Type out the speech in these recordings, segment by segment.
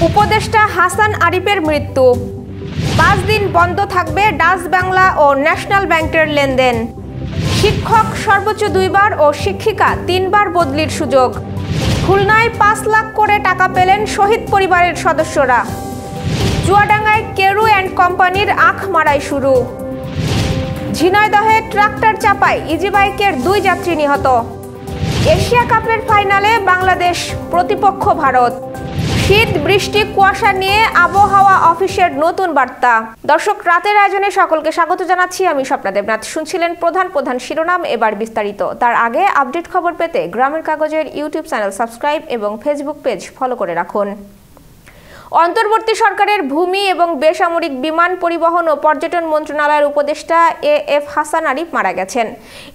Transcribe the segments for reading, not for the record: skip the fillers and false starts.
উপদেষ্টা হাসান আরিফের মৃত্যু। 5 দিন বন্ধ থাকবে ডাচ বাংলা ও ন্যাশনাল ব্যাংকের লেনদেন। শিক্ষক সর্বোচ্চ 2 বার ও শিক্ষিকা 3 বার বদলির সুযোগ। খুলনায় 5 লাখ করে টাকা পেলেন শহীদ পরিবারের সদস্যরা। চুয়াডাঙ্গায় কেরু অ্যান্ড কোম্পানির আখ মারাই শুরু। ঝিনাইদহে ট্রাক্টর চাপায় ইজি বাইকের 2 যাত্রী নিহত। এশিয়া কাপের ফাইনালে বাংলাদেশ প্রতিপক্ষ ভারত। শীত বৃষ্টি কুয়াশা নিয়ে আবহাওয়া অফিসের নতুন বার্তা। দর্শক, রাতের আয়োজনে সকলকে স্বাগত জানাচ্ছি। আমি স্বপ্না দেবনাথ। শুনছিলেন প্রধান শিরোনাম, এবার বিস্তারিত। তার আগে আপডেট খবর পেতে গ্রামের কাগজের ইউটিউব চ্যানেল সাবস্ক্রাইব এবং ফেসবুক পেজ ফলো করে রাখুন। অন্তর্বর্তী সরকারের ভূমি এবং বেসামরিক বিমান পরিবহন ও পর্যটন মন্ত্রণালয়ের উপদেষ্টা এএফ হাসান আরিফ মারা গেছেন।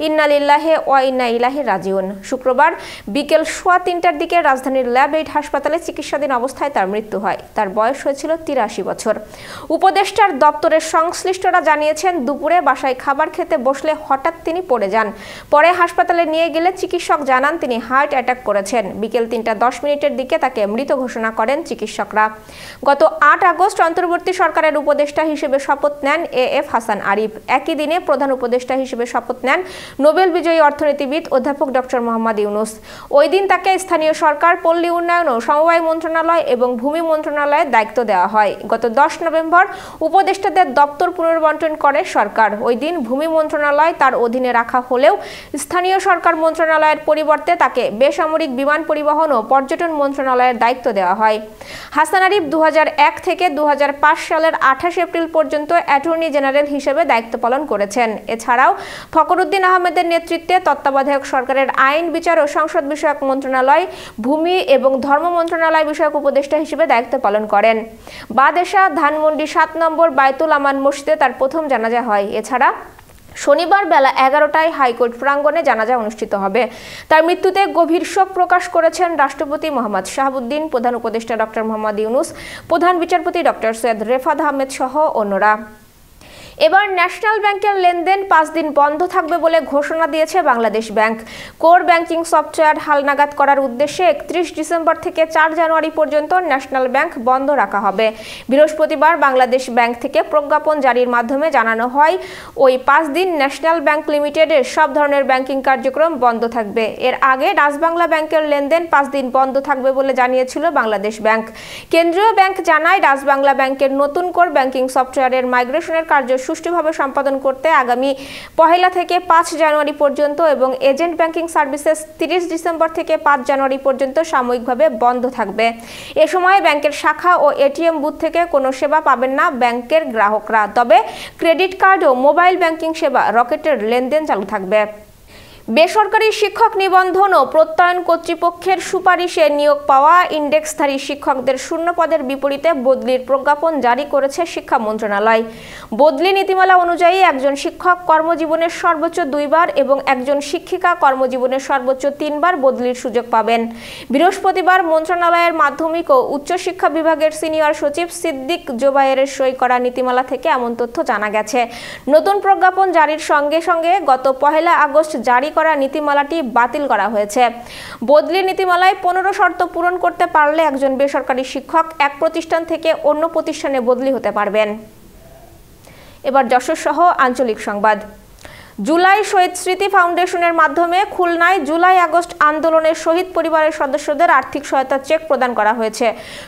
ইন্না লিল্লাহি ওয়া ইন্না ইলাইহি রাজিউন। শুক্রবার বিকেল 3:15টার দিকে রাজধানীর ল্যাব 8 হাসপাতালে চিকিৎসাধীন অবস্থায় তার মৃত্যু হয়। তার বয়স হয়েছিল 83 বছর। উপদেষ্টার দপ্তরের সংশ্লিষ্টরা জানিয়েছেন, দুপুরে বাসায় খাবার খেতে বসলে হঠাৎ তিনি পড়ে যান। পরে হাসপাতালে নিয়ে গেলে চিকিৎসক জানান তিনি হার্ট অ্যাটাক করেছেন। বিকেল 3:10 দিকে তাকে মৃত ঘোষণা করেন চিকিৎসকরা। গত 8 আগস্ট অন্তর্বর্তী সরকারের উপদেষ্টা হিসেবে শপথ নেন এএফ হাসান আরিফ। একই দিনে প্রধান উপদেষ্টা হিসেবে শপথ নেন নোবেল বিজয়ী অর্থনীতিবিদ অধ্যাপক ডক্টর মোহাম্মদ ইউনুস। ওই দিন তাকে স্থানীয় সরকার, পল্লী উন্নয়ন ও সমবায় মন্ত্রণালয় এবং ভূমি মন্ত্রণালয়ের দায়িত্ব দেওয়া হয়। গত 10 নভেম্বর উপদেষ্টাদের দপ্তর পুনর্বণ্টন করে সরকার। ওই দিন ভূমি মন্ত্রণালয় তার অধীনে রাখা হলেও স্থানীয় সরকার মন্ত্রণালয়ের পরিবর্তে তাকে বেসামরিক বিমান পরিবহন ও পর্যটন মন্ত্রণালয়ের দায়িত্ব দেওয়া হয়। হাসান আরিফ 2001 থেকে 2005 সালের 28 এপ্রিল পর্যন্ত অ্যাটর্নি জেনারেল হিসেবে দায়িত্ব পালন করেছেন। এছাড়াও ফখরুদ্দিন আহমেদের নেতৃত্বে তত্ত্বাবধায়ক সরকারের আইন, বিচার ও সংসদ বিষয়ক মন্ত্রণালয়, ভূমি এবং ধর্ম মন্ত্রণালয় বিষয়ক উপদেষ্টা হিসেবে দায়িত্ব পালন করেন। বাদেশা ধানমন্ডি 7 নম্বর বায়তুল আমান মসজিদে তার প্রথম জানাজা হয়। এছাড়া শনিবার বেলা 11টায় হাইকোর্ট প্রাঙ্গণে জানাজা অনুষ্ঠিত হবে। তার মৃত্যুতে গভীর শোক প্রকাশ করেছেন রাষ্ট্রপতি মোহাম্মদ শাহাবুদ্দিন, প্রধান উপদেষ্টা ডক্টর মোহাম্মদ ইউনুস, প্রধান বিচারপতি ডক্টর সৈয়দ রেফাত আহমেদ সহ অন্যরা। এবার ন্যাশনাল ব্যাংকের লেনদেন 5 দিন বন্ধ থাকবে বলে ঘোষণা দিয়েছে Bangladesh bank. Core banking software হালনাগাদ করার উদ্দেশ্যে 31 ডিসেম্বর থেকে 4 জানুয়ারি পর্যন্ত ন্যাশনাল ব্যাংক বন্ধ রাখা হবে। বৃহস্পতিবার বাংলাদেশ ব্যাংক থেকে প্রজ্ঞাপন জারির মাধ্যমে জানানো হয়, ওই 5 দিন ন্যাশনাল ব্যাংক লিমিটেডের সব ধরনের ব্যাংকিং কার্যক্রম বন্ধ থাকবে। এর আগে ডাচ বাংলা ব্যাংকের লেনদেন 5 দিন বন্ধ থাকবে বলে জানিয়েছিল বাংলাদেশ ব্যাংক। কেন্দ্রীয় ব্যাংক জানায়, ডাচ বাংলা ব্যাংকের নতুন কোর ব্যাংকিং সফটওয়্যারের মাইগ্রেশনের কার্য সুষ্ঠুভাবে সম্পাদন করতে আগামী 1 থেকে 5 জানুয়ারি পর্যন্ত এবং এজেন্ট ব্যাংকিং সার্ভিসেস 30 ডিসেম্বর থেকে 5 জানুয়ারি পর্যন্ত সাময়িকভাবে বন্ধ থাকবে। এ সময় ব্যাংকের শাখা ও এটিএম বুথ থেকে কোনো সেবা পাবেন না ব্যাংকের গ্রাহকরা। তবে ক্রেডিট কার্ড ও মোবাইল ব্যাংকিং সেবা রকেটের লেনদেন চালু থাকবে। বেসরকারি শিক্ষক নিবন্ধন ও প্রত্যয়ন কর্তৃপক্ষের সুপারিশে নিয়োগ পাওয়া ইন্ডেক্সধারী শিক্ষকদের শূন্য পদের বিপরীতে বদলির প্রজ্ঞাপন জারি করেছে শিক্ষা মন্ত্রণালয়। বদলি নীতিমালা অনুযায়ী একজন শিক্ষক কর্মজীবনের সর্বোচ্চ 2 বার এবং একজন শিক্ষিকা কর্মজীবনের সর্বোচ্চ 3 বার বদলির সুযোগ পাবেন। বৃহস্পতিবার মন্ত্রণালয়ের মাধ্যমিক ও উচ্চশিক্ষা বিভাগের সিনিয়র সচিব সিদ্দিক জোবায়েরের সই করা নীতিমালা থেকে এমন তথ্য জানা গেছে। নতুন প্রজ্ঞাপন জারির সঙ্গে সঙ্গে গত 1 আগস্ট জারি করা নীতিমালাটি বাতিল করা হয়েছে। বদলি নীতিমালায় 15 শর্ত পূরণ করতে পারলে একজন বেসরকারি শিক্ষক এক প্রতিষ্ঠান থেকে অন্য প্রতিষ্ঠানে বদলি হতে পারবেন। এবার যশোর সহ আঞ্চলিক সংবাদ। জুলাই শহীদ স্মৃতি ফাউন্ডেশনের মাধ্যমে খুলনায় জুলাই আগস্ট আন্দোলনের শহীদ পরিবারের সদস্যদের আর্থিক সহায়তা চেক প্রদান করা হয়েছে।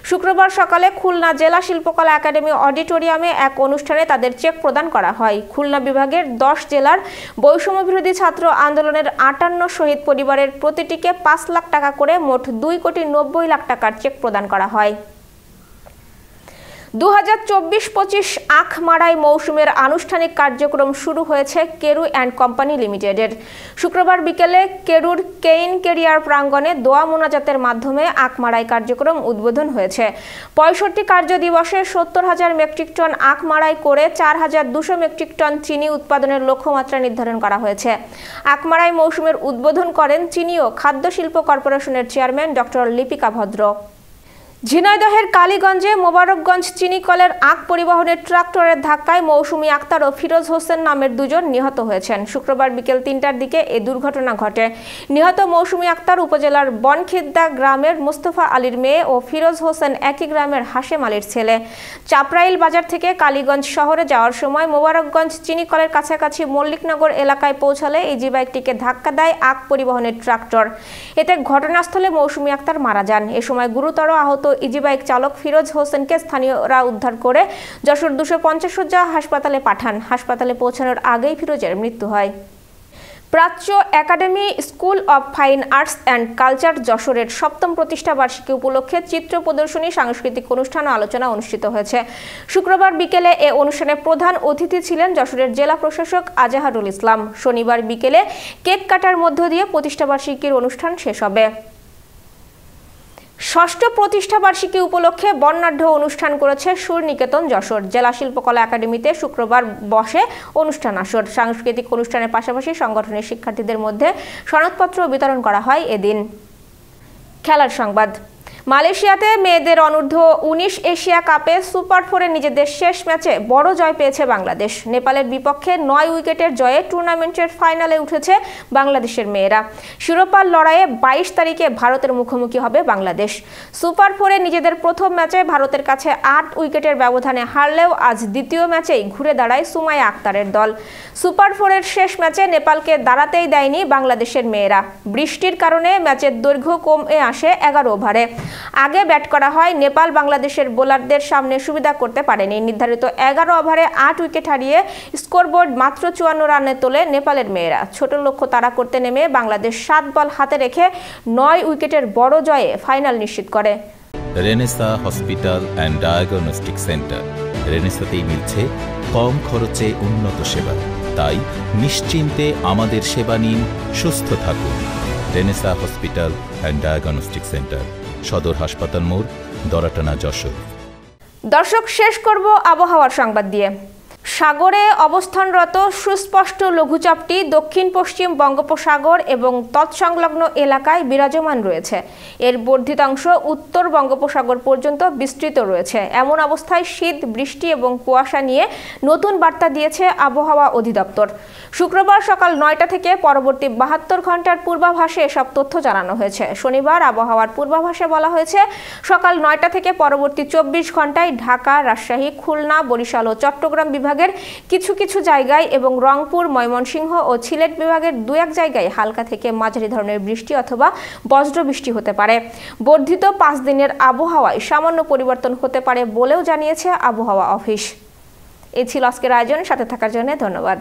শুক্রবার সকালে খুলনা জেলা শিল্পকলা একাডেমি অডিটোরিয়ামে এক অনুষ্ঠানে তাদের চেক প্রদান করা হয়। খুলনা বিভাগের 10 জেলার বৈষম্য বিরোধী ছাত্র আন্দোলনের 58 শহীদ পরিবারের প্রতিটিকে 5 লাখ টাকা করে মোট 2,90,00,000 টাকার চেক প্রদান করা হয়। 2024-25 আখ মারাই মৌসুমের আনুষ্ঠানিক কার্যক্রম শুরু হয়েছে কেরু অ্যান্ড কোম্পানি লিমিটেডের। শুক্রবার বিকেলে কেরুর কেইন কেরিয়ার প্রাঙ্গণে দোয়া মোনাজাতের মাধ্যমে আখ মারাই কার্যক্রম উদ্বোধন হয়েছে। 65 কার্য দিবসে 70,000 মেট্রিক টন আখ মারাই করে 4,200 মেট্রিক টন চিনি উৎপাদনের লক্ষ্যমাত্রা নির্ধারণ করা হয়েছে। আখ মারাই মৌসুমের উদ্বোধন করেন চিনি ও খাদ্য শিল্প কর্পোরেশনের চেয়ারম্যান ডক্টর লিপিকা ভদ্র। ঝিনাইদহের কালীগঞ্জে মোবারকগঞ্জ চিনিকলের আখ পরিবহনের ট্রাক্টরের ধাক্কায় মৌসুমী আক্তার ও ফিরোজ হোসেন নামের দুজন নিহত হয়েছেন। শুক্রবার বিকেল ৩টার দিকে এ দুর্ঘটনা ঘটে। নিহত মৌসুমী আক্তার উপজেলার বনখিদ্দা গ্রামের মুস্তফা আলীর মেয়ে ও ফিরোজ হোসেন একই গ্রামের হাশেম আলীর ছেলে। চাপরাইল বাজার থেকে কালীগঞ্জ শহরে যাওয়ার সময় মোবারকগঞ্জ চিনিকলের কাছাকাছি মল্লিকনগর এলাকায় পৌঁছালে ইজি বাইকটিকে ধাক্কা দেয় আখ পরিবহনের ট্রাক্টর। এতে ঘটনাস্থলে মৌসুমী আক্তার মারা যান। এ সময় গুরুতর আহত ইজি বাইক চালক ফিরোজ হোসেনকে স্থানীয়রা উদ্ধার করে যশোর 250 শয্যা হাসপাতালে পাঠান। হাসপাতালে পৌঁছানোর আগেই ফিরোজের মৃত্যু হয়। প্রাচ্য academy school of fine arts and culture যশোরের 7ম প্রতিষ্ঠা বার্ষিকী উপলক্ষে চিত্র প্রদর্শনী, সাংস্কৃতিক অনুষ্ঠান ও আলোচনা অনুষ্ঠিত হয়েছে। শুক্রবার বিকেলে এ অনুষ্ঠানে প্রধান অতিথি ছিলেন যশোরের জেলা প্রশাসক আজাহারুল ইসলাম। শনিবার বিকেলে কেক কাটার মধ্য দিয়ে প্রতিষ্ঠা বার্ষিকীর অনুষ্ঠান শেষ হবে। 6ষ্ঠ প্রতিষ্ঠা বার্ষিকী উপলক্ষে বর্ণাঢ্য অনুষ্ঠান করেছে সুরনিকেতন যশোর। জেলা শিল্পকলা একাডেমিতে শুক্রবার বসে অনুষ্ঠান আসর। সাংস্কৃতিক অনুষ্ঠানের পাশাপাশি সংগঠনের শিক্ষার্থীদের মধ্যে সনদপত্র বিতরণ করা হয় এদিন। খেলার সংবাদ। মালয়েশিয়াতে মেয়েদের অনূর্ধ্ব 19 এশিয়া কাপে সুপার 4-এ নিজেদের শেষ ম্যাচে বড় জয় পেয়েছে বাংলাদেশ। নেপালের বিপক্ষে 9 উইকেটের জয়ে টুর্নামেন্টের ফাইনালে উঠেছে বাংলাদেশের মেয়েরা। শিরোপার লড়াইয়ে 22 তারিখে ভারতের মুখোমুখি হবে বাংলাদেশ। সুপার 4-এ নিজেদের প্রথম ম্যাচে ভারতের কাছে 8 উইকেটের ব্যবধানে হারলেও আজ দ্বিতীয় ম্যাচেই ঘুরে দাঁড়ায় সুমাইয়া আক্তারের দল। সুপার 4-এর শেষ ম্যাচে নেপালকে দাঁড়াতেই দেয়নি বাংলাদেশের মেয়েরা। বৃষ্টির কারণে ম্যাচের দৈর্ঘ্য কমে আসে 11 ওভারে। আগে ব্যাট করা হয় নেপাল বাংলাদেশের বোলারদের সামনে সুবিধা করতে পারেনি। নির্ধারিত 11 ওভারে 8 উইকেট হারিয়ে স্কোরবোর্ড মাত্র 54 রানে তোলে নেপালের মেয়েরা। ছোট লক্ষ্য তাড়া করতে নেমে বাংলাদেশ 7 বল হাতে রেখে 9 উইকেটের বড় জয়ে ফাইনাল নিশ্চিত করে। Renaissance hospital and diagnostic centre. রেনেসাতেই মিলছে কম খরচে উন্নত সেবা। তাই নিশ্চিন্তে আমাদের সেবা নিন, সুস্থ থাকুন। Renaissance hospital and diagnostic centre, সদর হাসপাতাল মোড়, দরাটানা, যশোর। দর্শক, শেষ করব আবহাওয়ার সংবাদ দিয়ে। সাগরে অবস্থানরত সুস্পষ্ট লঘুচাপটি দক্ষিণ পশ্চিম বঙ্গোপসাগর এবং তৎসংলগ্ন এলাকায় বিরাজমান রয়েছে। এর বর্ধিতাংশ উত্তর বঙ্গোপসাগর পর্যন্ত বিস্তৃত রয়েছে। এমন অবস্থায় শীত, বৃষ্টি এবং কুয়াশা নিয়ে নতুন বার্তা দিয়েছে আবহাওয়া অধিদপ্তর। শুক্রবার সকাল 9টা থেকে পরবর্তী 72 ঘন্টার পূর্বাভাসে এসব তথ্য জানানো হয়েছে। শনিবার আবহাওয়ার পূর্বাভাসে বলা হয়েছে, সকাল 9টা থেকে পরবর্তী 24 ঘন্টায় ঢাকা, রাজশাহী, খুলনা, বরিশাল ও চট্টগ্রাম বিভাগের কিছু কিছু জায়গায় এবং রংপুর, ময়মনসিংহ ও সিলেট বিভাগের 2-1 জায়গায় হালকা থেকে মাঝারি ধরনের বৃষ্টি অথবা বজ্রবৃষ্টি হতে পারে। বর্ধিত 5 দিনের আবহাওয়ায় সামান্য পরিবর্তন হতে পারে বলেও জানিয়েছে আবহাওয়া অফিস। এই ছিল আজকের আয়োজন। সাথে থাকার জন্য ধন্যবাদ।